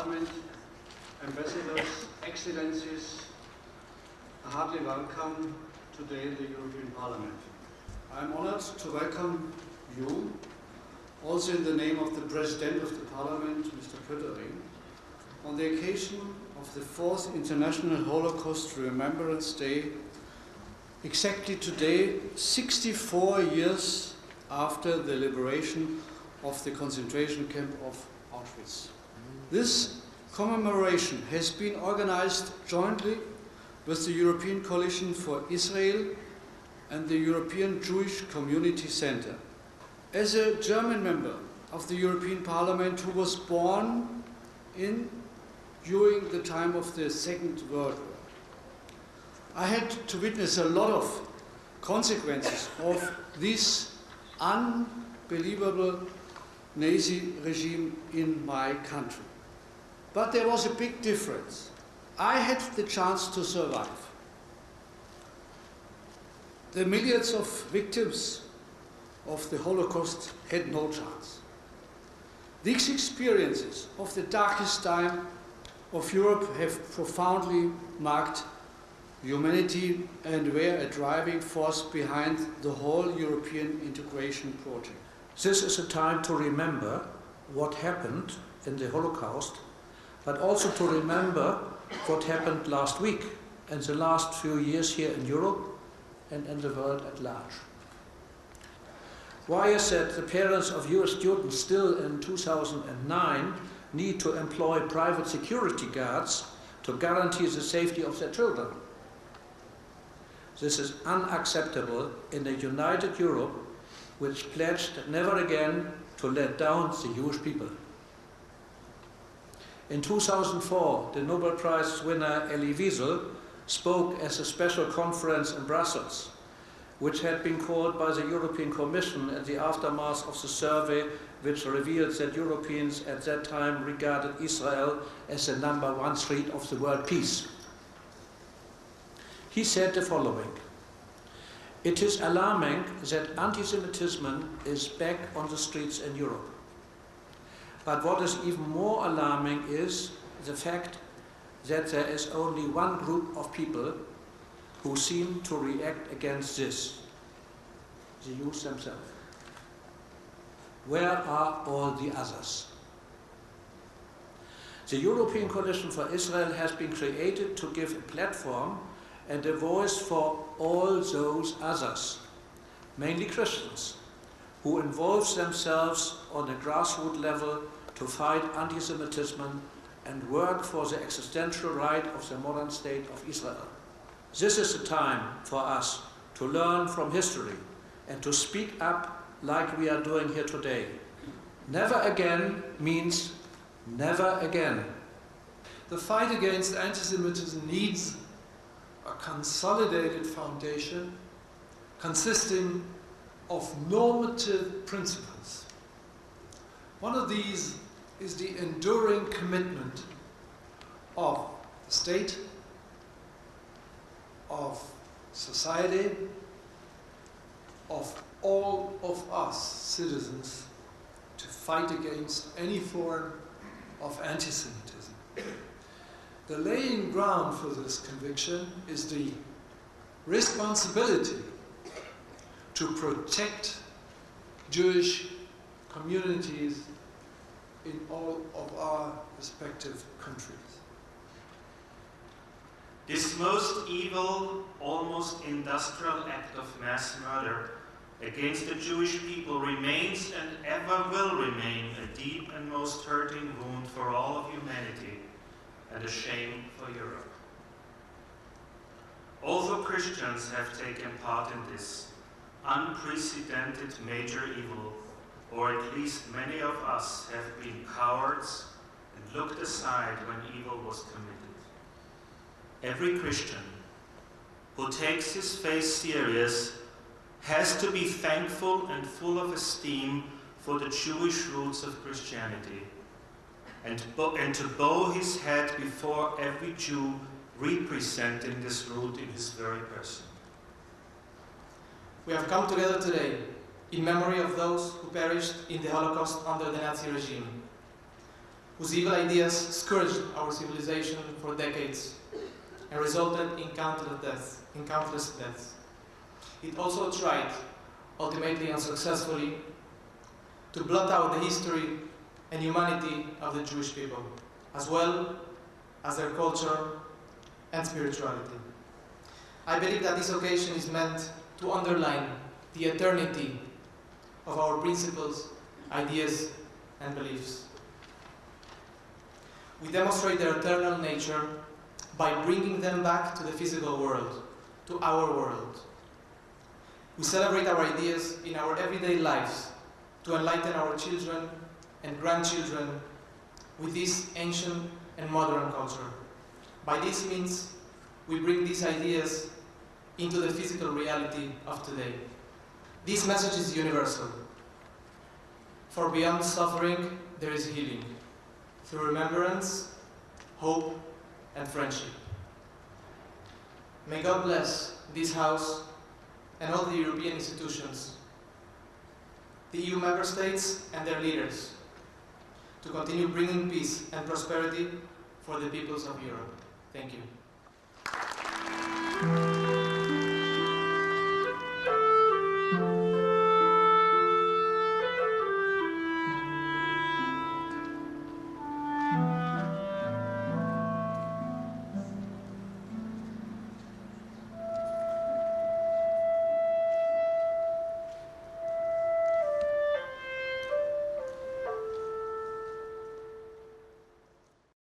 Parliament, Ambassadors, Excellencies, a hearty welcome today in the European Parliament. I am honored to welcome you, also in the name of the President of the Parliament, Mr. Pöttering, on the occasion of the 4th International Holocaust Remembrance Day, exactly today, 64 years after the liberation of the concentration camp of Auschwitz. This commemoration has been organized jointly with the European Coalition for Israel and the European Jewish Community Center. As a German member of the European Parliament who was born during the time of the Second World War, I had to witness a lot of consequences of this unbelievable Nazi regime in my country. But there was a big difference. I had the chance to survive. The millions of victims of the Holocaust had no chance. These experiences of the darkest time of Europe have profoundly marked humanity and were a driving force behind the whole European integration project. This is a time to remember what happened in the Holocaust, but also to remember what happened last week and the last few years here in Europe and in the world at large. Why is it the parents of US students still in 2009 need to employ private security guards to guarantee the safety of their children? This is unacceptable in a united Europe which pledged never again to let down the Jewish people. In 2004, the Nobel Prize winner Elie Wiesel spoke at a special conference in Brussels, which had been called by the European Commission in the aftermath of the survey which revealed that Europeans at that time regarded Israel as the #1 threat of the world peace. He said the following: "It is alarming that anti-Semitism is back on the streets in Europe. But what is even more alarming is the fact that there is only one group of people who seem to react against this: the Jews themselves. Where are all the others?" The European Coalition for Israel has been created to give a platform and a voice for all those others, mainly Christians, who involve themselves on a grassroots level to fight anti-Semitism and work for the existential right of the modern state of Israel. This is the time for us to learn from history and to speak up like we are doing here today. Never again means never again. The fight against anti-Semitism needs a consolidated foundation consisting of normative principles. One of these is the enduring commitment of the state, of society, of all of us citizens to fight against any form of anti-Semitism. The laying ground for this conviction is the responsibility to protect Jewish communities in all of our respective countries. This most evil, almost industrial act of mass murder against the Jewish people remains and ever will remain a deep and most hurting wound for all of humanity and a shame for Europe. Although Christians have taken part in this unprecedented major evil, or at least many of us have been cowards and looked aside when evil was committed, every Christian who takes his faith serious has to be thankful and full of esteem for the Jewish roots of Christianity, and to bow his head before every Jew representing this root in his very person. We have come together today in memory of those who perished in the Holocaust under the Nazi regime. whose evil ideas scourged our civilization for decades and resulted in countless deaths. It also tried, ultimately unsuccessfully, to blot out the history and humanity of the Jewish people, as well as their culture and spirituality. I believe that this occasion is meant to underline the eternity of our principles, ideas, and beliefs. We demonstrate their eternal nature by bringing them back to the physical world, to our world. We celebrate our ideas in our everyday lives to enlighten our children and grandchildren with this ancient and modern culture. By this means, we bring these ideas into the physical reality of today. This message is universal. For beyond suffering, there is healing, through remembrance, hope, and friendship. May God bless this house and all the European institutions, the EU member states and their leaders, to continue bringing peace and prosperity for the peoples of Europe. Thank you.